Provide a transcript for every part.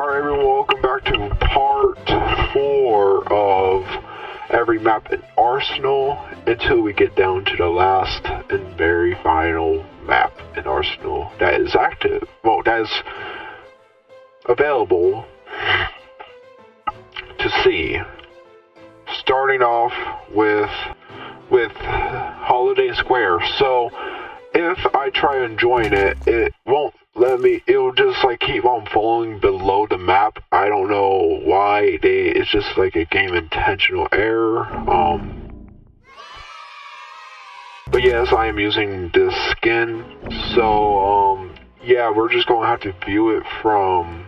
Alright everyone, welcome back to part 4 of every map in Arsenal until we get down to the last and very final map in Arsenal that is active. Well, that is available to see. Starting off with Holiday Square. So if I try and join it, it won't let me. It'll just like keep on falling below the map. I don't know why. It's just like a game intentional error. But yes, I am using this skin. So yeah, we're just gonna have to view it from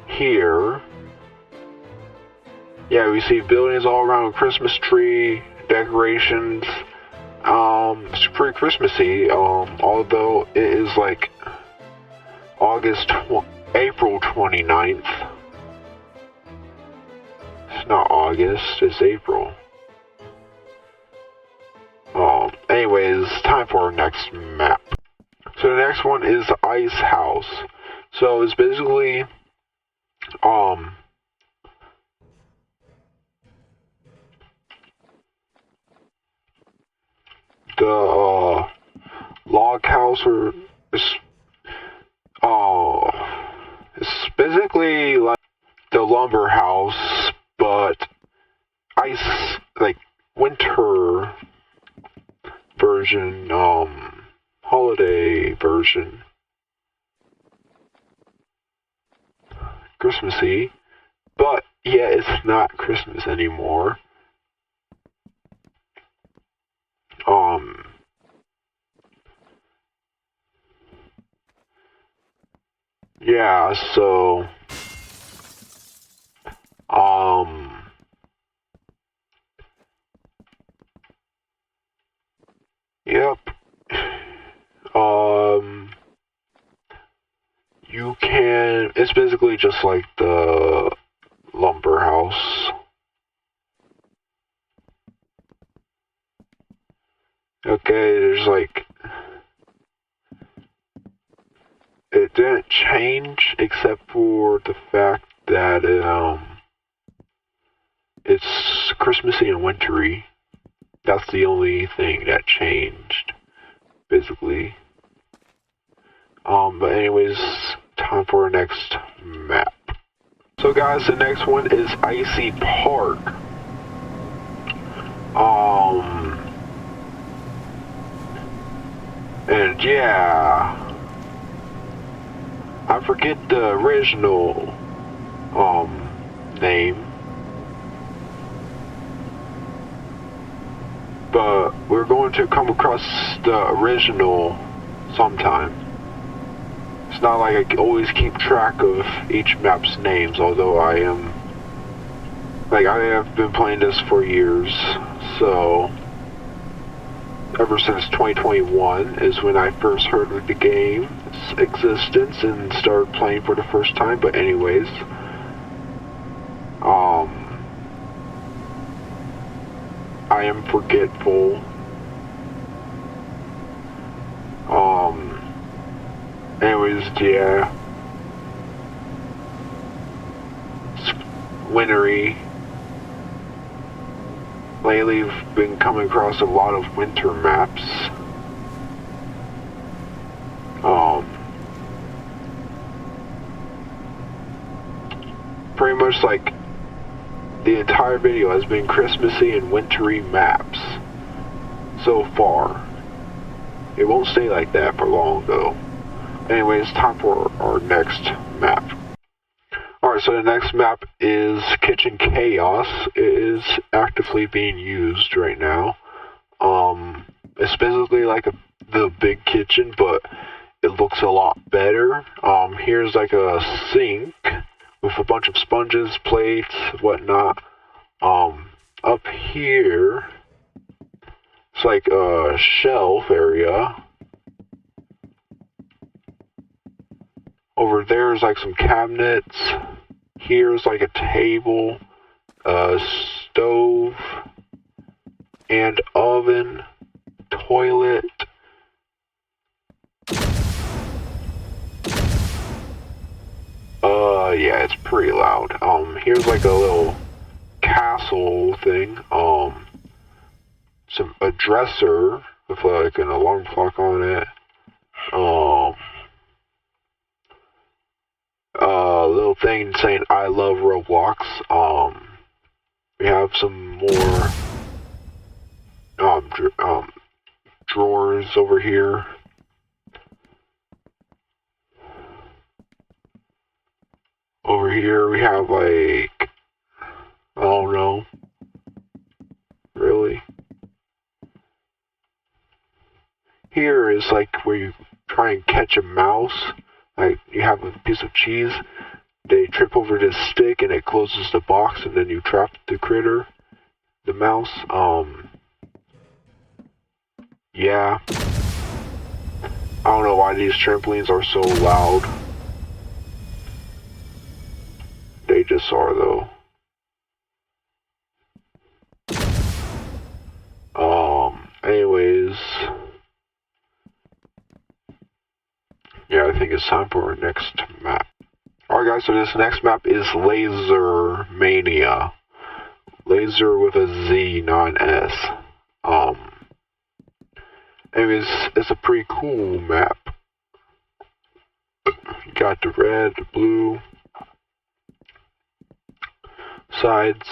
here. Yeah, we see buildings all around, Christmas tree, decorations. It's pretty Christmassy, although it is like April 29th. It's not August, it's April. Anyways, time for our next map. So the next one is Icehouse. So it's basically, the log house, or it's basically like the lumber house, but ice, like winter version, holiday version, Christmassy, but yeah, it's not Christmas anymore. Yeah, so, yep, you can, it's basically just like the lumber house. Okay, there's like, it didn't change except for the fact that it's Christmassy and wintry. That's the only thing that changed, basically. But anyways, time for our next map. So guys, the next one is Icy Park. And yeah, I forget the original name, but we're going to come across the original sometime. It's not like I always keep track of each map's names, although I have been playing this for years, so ever since 2021 is when I first heard of the game's existence and started playing for the first time. But anyways, I am forgetful. Anyways, yeah, it's wintry. Lately, I've been coming across a lot of winter maps. Pretty much like the entire video has been Christmassy and wintry maps so far. It won't stay like that for long though. Anyways, time for our next map. Alright, so the next map is Kitchen Chaos. It is actively being used right now. It's basically like the big kitchen, but it looks a lot better. Here's like a sink with a bunch of sponges, plates, whatnot. Up here, it's like a shelf area. Over there is like some cabinets. Here's like a table, a stove, and oven, toilet. yeah, it's pretty loud. Here's like a little castle thing. A dresser with like an alarm clock on it. Little thing saying I love Roblox. We have some more drawers over here. Over here we have like, I don't know, really. Here is like where you try and catch a mouse. Like you have a piece of cheese, they trip over this stick and it closes the box and then you trap the critter, the mouse. Yeah. I don't know why these trampolines are so loud. They just are though. Anyways. Yeah, I think it's time for our next map. Alright guys, so this next map is Lazer Mania. Laser with a Z, not an S. Anyways, it's a pretty cool map. You got the red, the blue sides.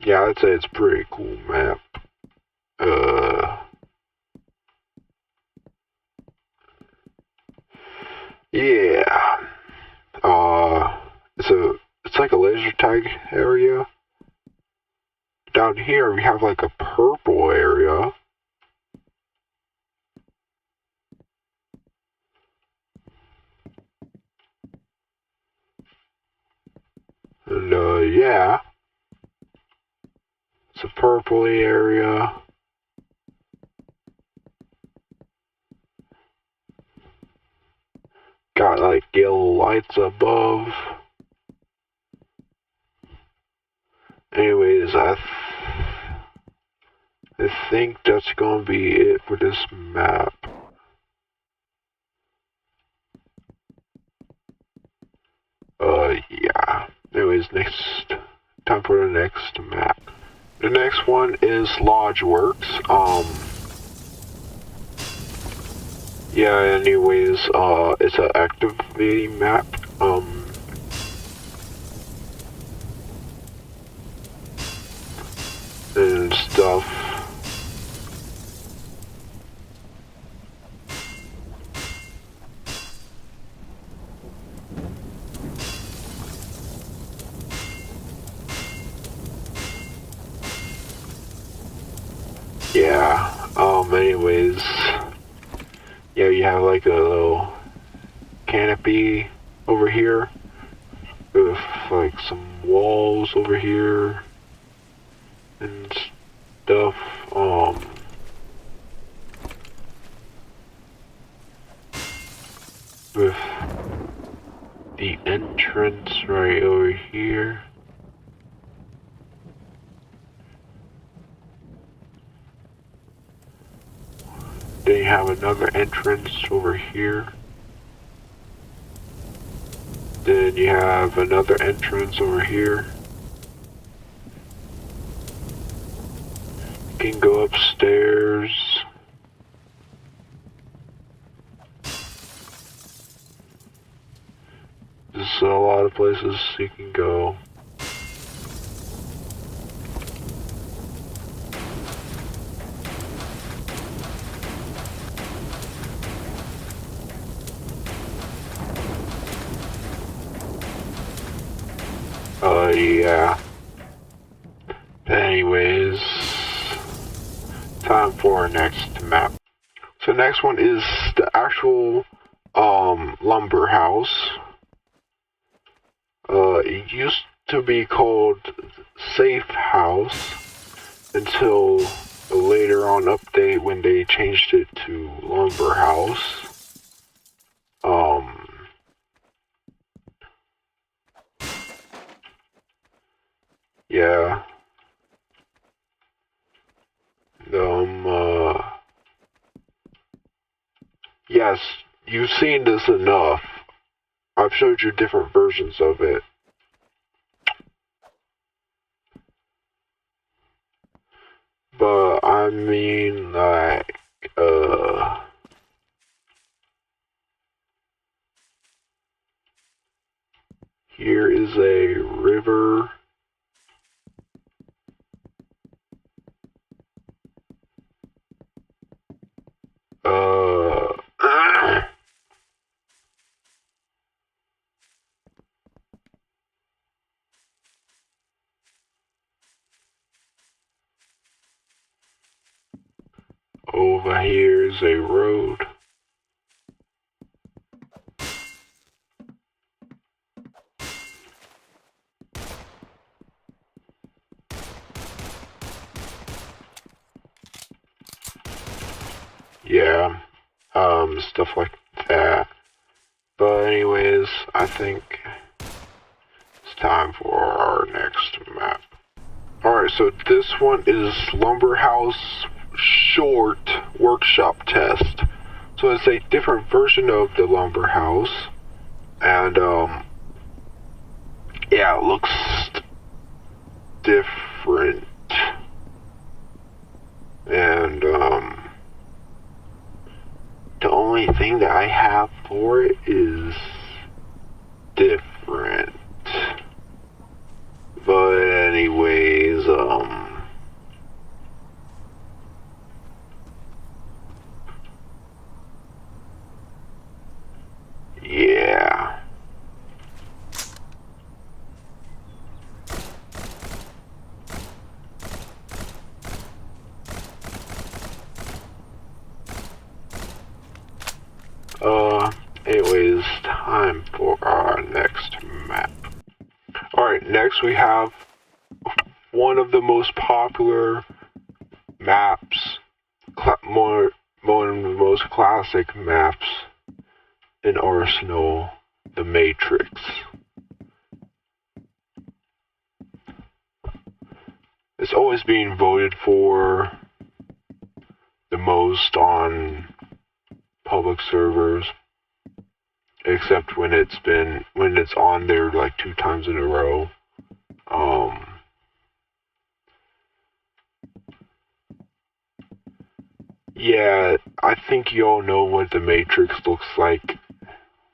Yeah, I'd say it's a pretty cool map. Yeah. It's like a laser tag area. Down here we have like a purple area. And yeah. It's a purpley area. Got like yellow lights above. Anyways, I think that's gonna be it for this map. Yeah. Anyways, time for the next map. The next one is Lodgeworks. Yeah, anyways, it's an activity map. And stuff. Yeah, anyways, yeah, you have like a little canopy over here with like some walls over here and stuff. With the entrance right over here. Then you have another entrance over here. Then you have another entrance over here. You can go upstairs. There's a lot of places you can go. Yeah. Anyways, time for our next map. So next one is the actual lumber house. It used to be called Safe House until a later on update when they changed it to Lumber House. Yeah. Yes, you've seen this enough. I've showed you different versions of it. But I mean, like, here is a river. Over here is a road. Yeah, stuff like that. But anyways, I think it's time for our next map. Alright, so this one is Lumber House Short Workshop Test. So it's a different version of the Lumber House. And, yeah, it looks different. And, the only thing that I have for it is different. But anyways, yeah. Anyways, time for our next map. Alright, next we have one of the most popular maps, one of the most classic maps in Arsenal, the Matrix. It's always being voted for the most on public servers, except when it's on there like 2 times in a row. Yeah, I think you all know what the Matrix looks like.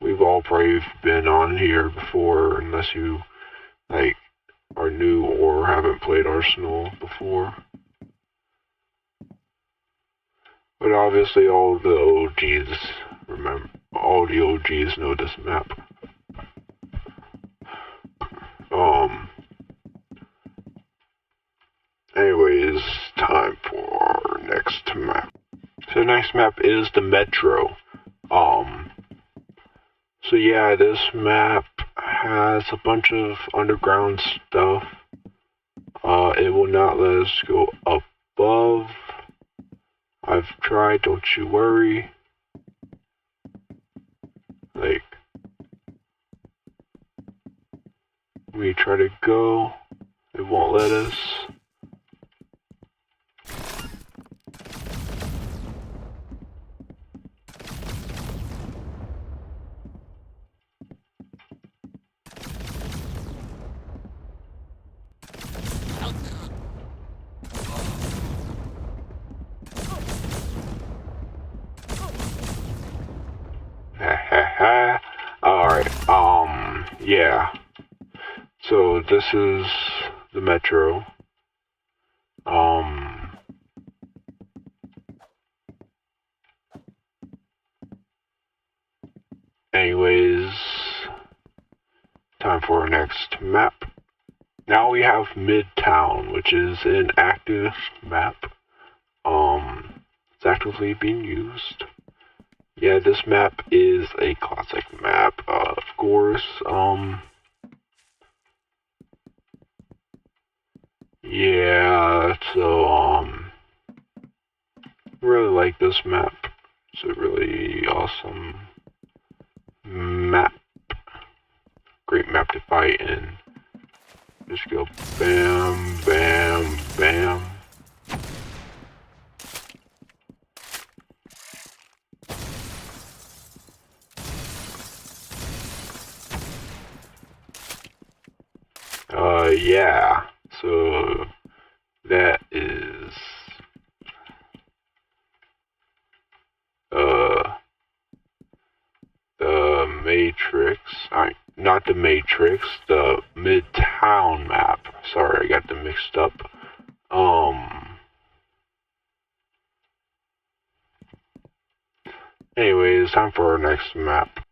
We've all probably been on here before, unless you like are new or haven't played Arsenal before. But obviously all the OGs know this map. Anyways, time for our next map. So the next map is the Metro. So yeah, this map has a bunch of underground stuff. It will not let us go above. I've tried, don't you worry. Like, we try to go, it won't let us. Alright, yeah. So this is the Metro. Anyways, time for our next map. Now we have Midtown, which is an active map. It's actively being used. Yeah, this map is a classic map, of course. Yeah, so, really like this map. It's a really awesome map. Great map to fight in. Just go bam, bam, bam. Yeah. So that is the Matrix. Not the Matrix, the Midtown map. Sorry, I got them mixed up. Anyways, time for our next map.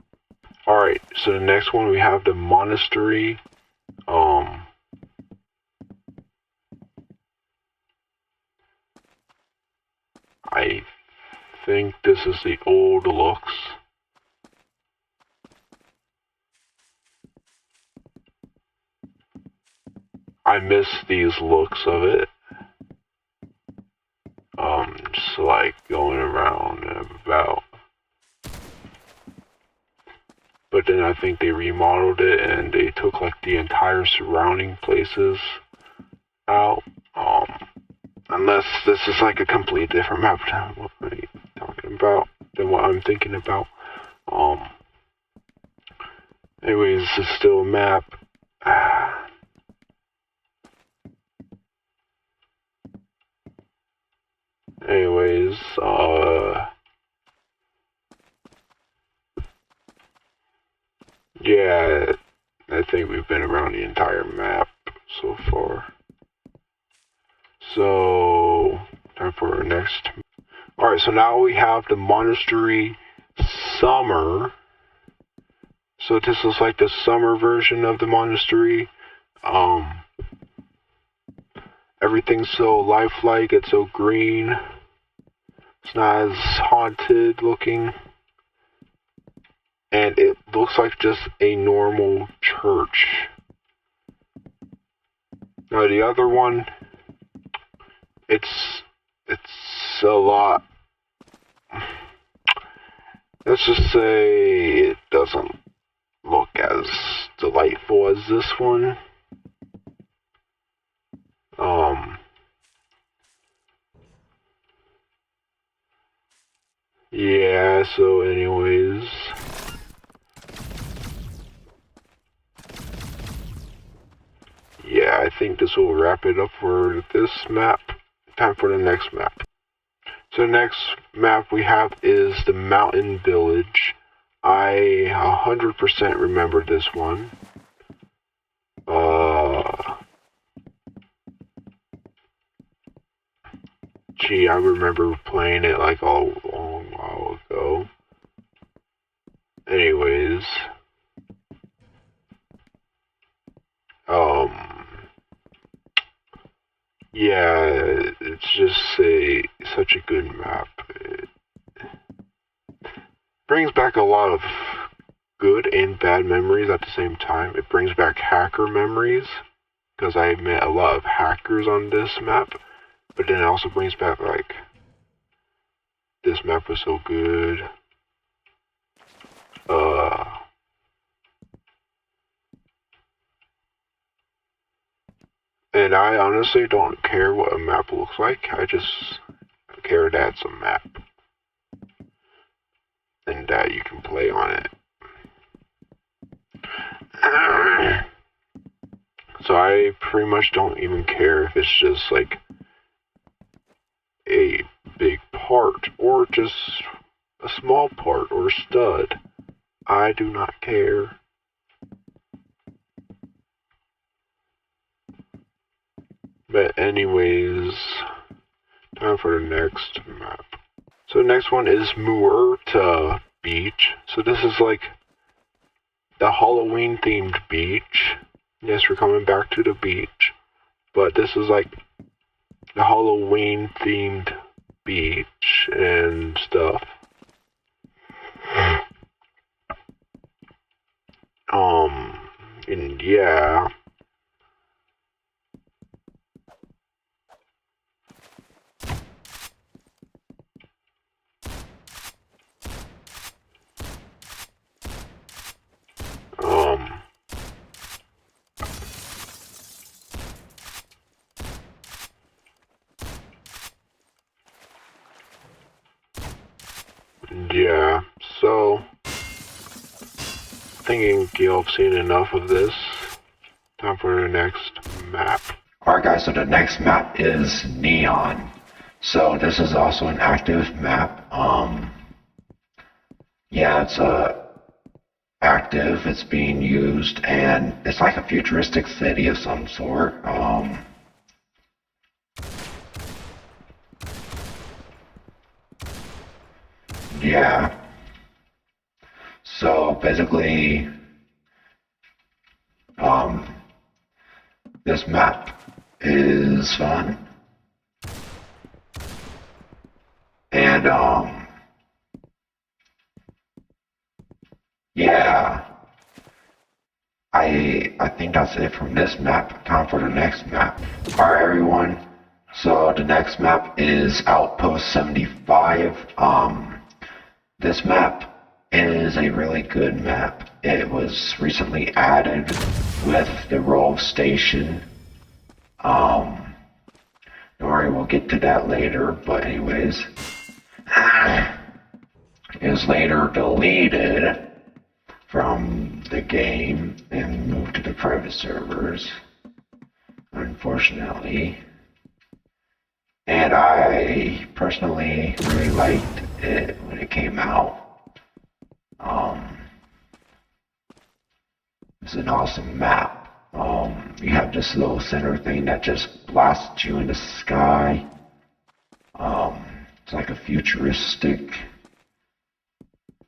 Alright, so the next one we have the Monastery. I think this is the old looks. I miss these looks of it. Just like going around and about. But then I think they remodeled it and they took like the entire surrounding places out. Unless this is like a completely different map than what I'm talking about, than what I'm thinking about. Anyways, this is still a map. Anyways, yeah, I think we've been around the entire map so far. So, time for our next. Alright, so now we have the MonasterySummer. So this is like the summer version of the Monastery. Everything's so lifelike, it's so green. It's not as haunted looking. And it looks like just a normal church. Now the other one, it's a lot. Let's just say it doesn't look as delightful as this one. Yeah, so anyways. Yeah, I think this will wrap it up for this map. Time for the next map. So the next map we have is the Mountain Village. I 100% remember this one. Gee, I remember playing it like a long while ago. Anyways. Yeah, it's just such a good map. It brings back a lot of good and bad memories at the same time. It brings back hacker memories, because I met a lot of hackers on this map, but then it also brings back like, this map was so good. And I honestly don't care what a map looks like. I just care that it's a map. And that you can play on it. So I pretty much don't even care if it's just like a big part or just a small part or stud. I do not care. But anyways, time for the next map. So the next one is Muerta Beach. So this is like the Halloween themed beach. Yes, we're coming back to the beach. But this is like the Halloween themed beach and stuff. And yeah. Yeah, so thinking you've seen enough of this. Time for the next map. Alright guys, so the next map is Neon. So this is also an active map. Yeah, it's active, it's being used, and it's like a futuristic city of some sort. Yeah. So basically, this map is fun. And, yeah. I think that's it from this map. Time for the next map. Alright everyone, so the next map is Outpost 75. This map is a really good map. It was recently added with the ROLVe Station. Don't worry, we'll get to that later, but anyways. It was later deleted from the game and moved to the private servers, unfortunately. And I personally really liked it when it came out. It's an awesome map. You have this little center thing that just blasts you in the sky. It's like a futuristic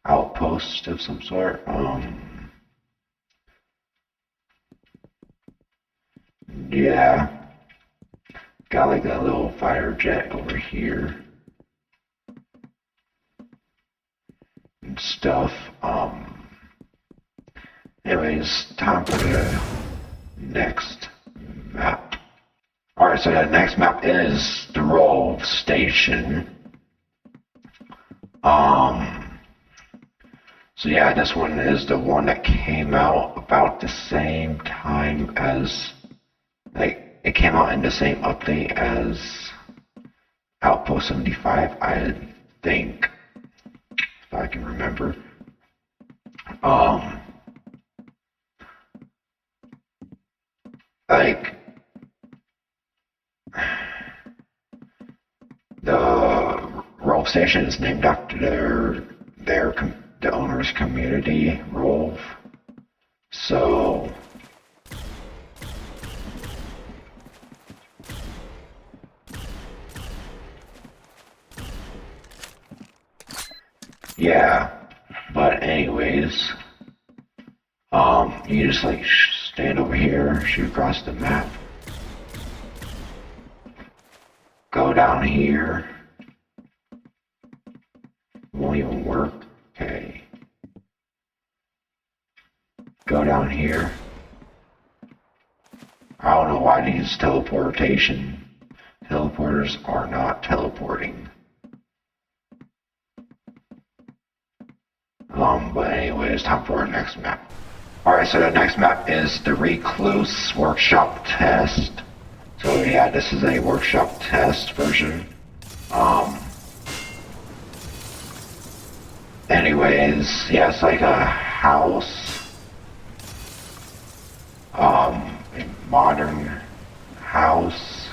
outpost of some sort. Yeah. Got like a little fighter jet over here. And stuff. Anyways, time for the next map. Alright, so the next map is the ROLVe Station. So yeah, this one is the one that came out about the same time as, like, it came out in the same update as Outpost 75, I think, if I can remember. Like, the ROLVe Station is named after the owner's community, ROLVe. So yeah, but anyways, you just like stand over here, shoot across the map, go down here. Won't even work. Okay. Go down here. I don't know why these teleporters are not teleporting. But anyway, it's time for our next map. Alright, so the next map is the Recluse workshop test. So yeah, this is a workshop test version. Anyways, yeah, it's like a house. A modern house.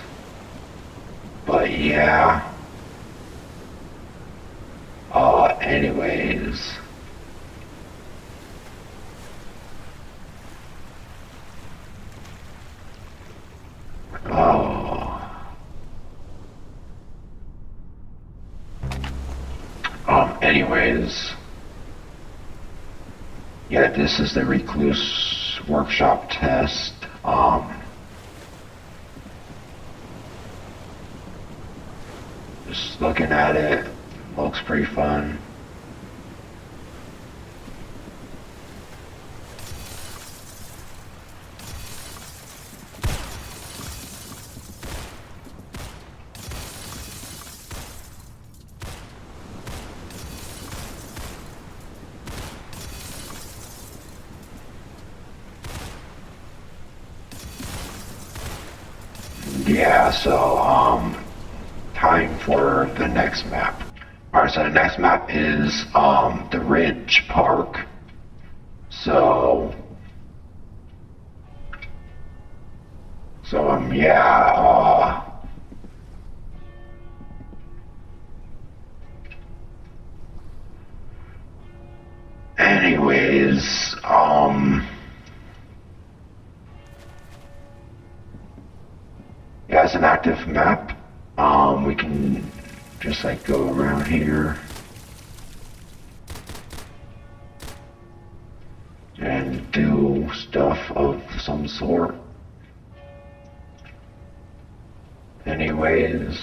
But yeah. Anyways. Anyways, yeah, this is the Recluse workshop test. Just looking at it, looks pretty fun. Yeah, so, time for the next map. Alright, so the next map is, the Ridge Park. So So, yeah, anyways, yeah, it's an active map. We can just like go around here and do stuff of some sort. Anyways,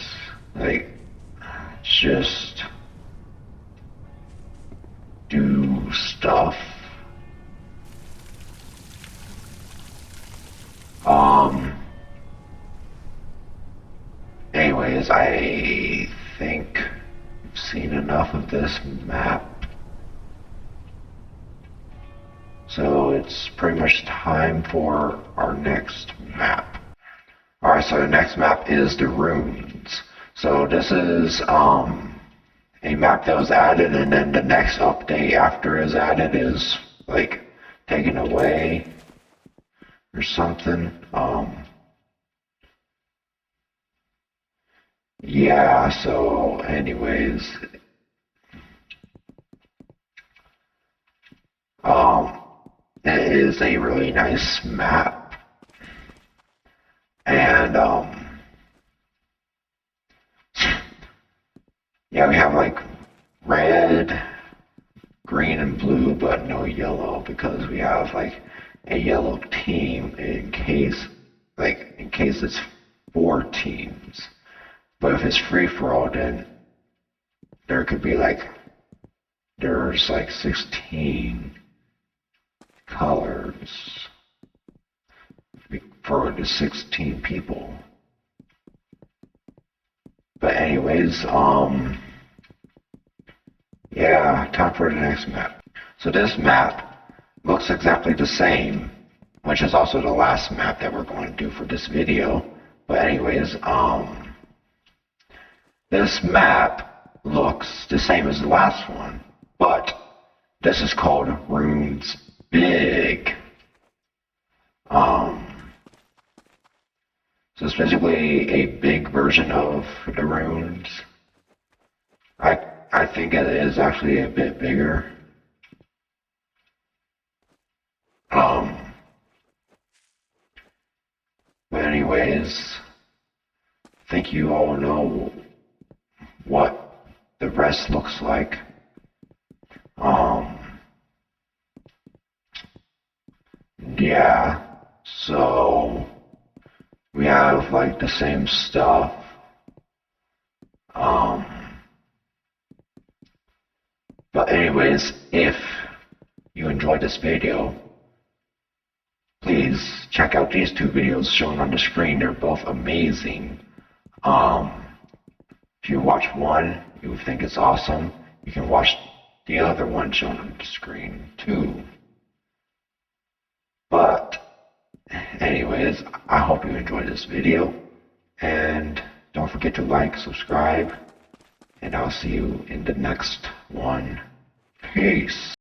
like, just do stuff. Anyways, I think I've seen enough of this map. So it's pretty much time for our next map. Alright, so the next map is the ruins. So this is a map that was added, and then the next update after is added is like taken away or something. Yeah, so anyways, it is a really nice map. And yeah, we have like red, green, and blue, but no yellow, because we have like a yellow team in case it's 4 teams. But if it's free for all, then there could be there's like 16 colors for the 16 people. But anyways, yeah, time for the next map. So this map looks exactly the same, which is also the last map that we're going to do for this video. But anyways, this map looks the same as the last one, but this is called Runes Big. So it's basically a big version of the runes. I think it is actually a bit bigger. But anyways, I think you all know what the rest looks like. Yeah, so we have like the same stuff. But anyways, if you enjoyed this video, please check out these 2 videos shown on the screen. They're both amazing. If you watch one, you think it's awesome, you can watch the other one shown on the screen too. But anyways, I hope you enjoyed this video, and don't forget to like, subscribe, and I'll see you in the next one. Peace.